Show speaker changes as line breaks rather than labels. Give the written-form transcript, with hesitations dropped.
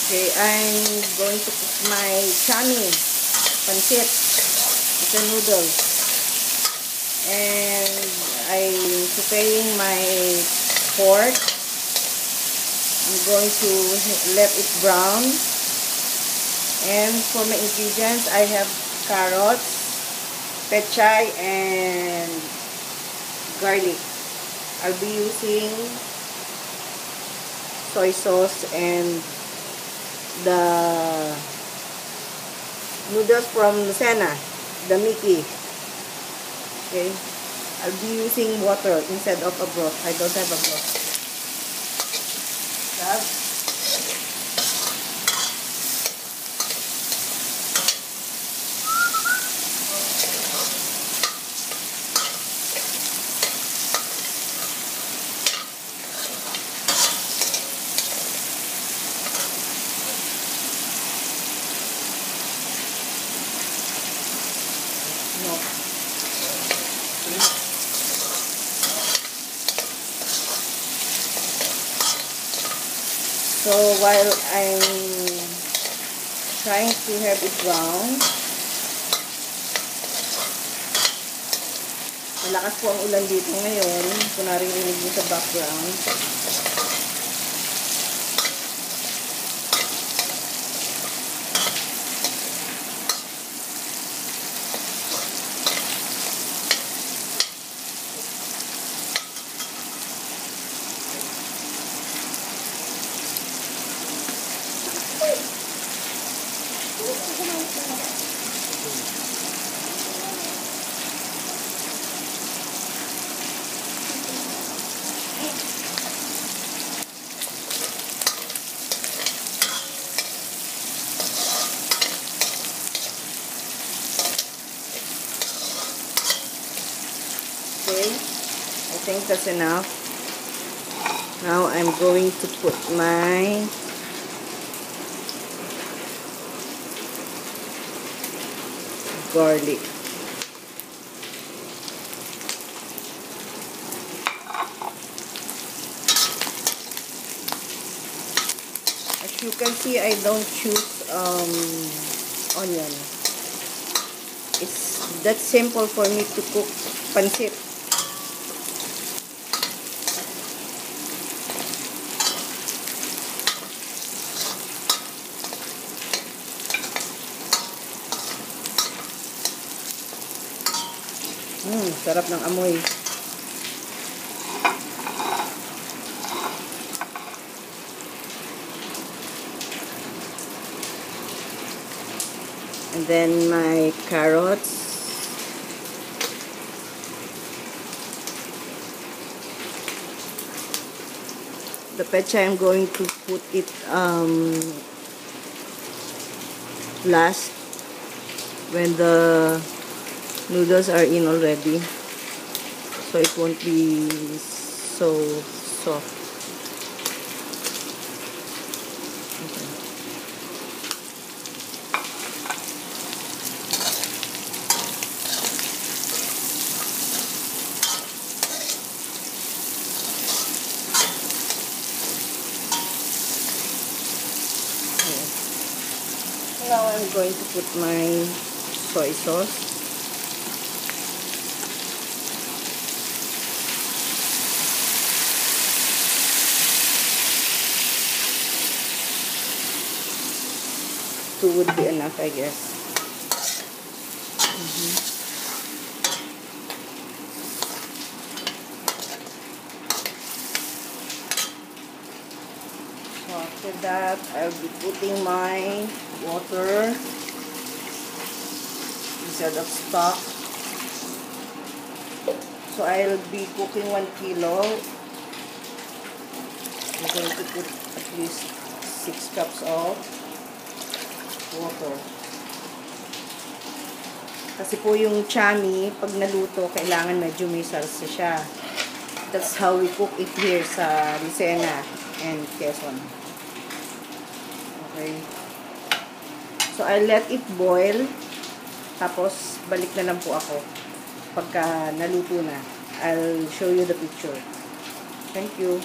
Okay, I'm going to cook my chami, pancit. It's a noodle. And I'm preparing my pork. I'm going to let it brown. And for my ingredients, I have carrots, pechay, and garlic. I'll be using soy sauce and the noodles from Lucena, the Mickey. Okay, I'll be using water instead of a broth. I don't have a broth. No. So while I'm trying to have it brown, malakas po ang ulan dito ngayon. Kung narinig mo sa background. Okay, I think that's enough. Now I'm going to put my garlic. As you can see, I don't choose onion. It's that simple for me to cook pancit. Sarap ng amoy. And then my carrots. The pechay, I'm going to put it last when the noodles are in already, so it won't be so soft. Okay. Now I'm going to put my soy sauce. Two would be enough, I guess. So after that, I'll be putting my water instead of stock. So I'll be cooking 1 kilo. I'm going to put at least 6 cups of water. Kasi po yung chami, pag naluto, kailangan medyo may salsa siya. That's how we cook it here sa Lucena and Quezon. Okay. So, I'll let it boil. Tapos, balik na lang po ako. Pagka naluto na, I'll show you the picture. Thank you.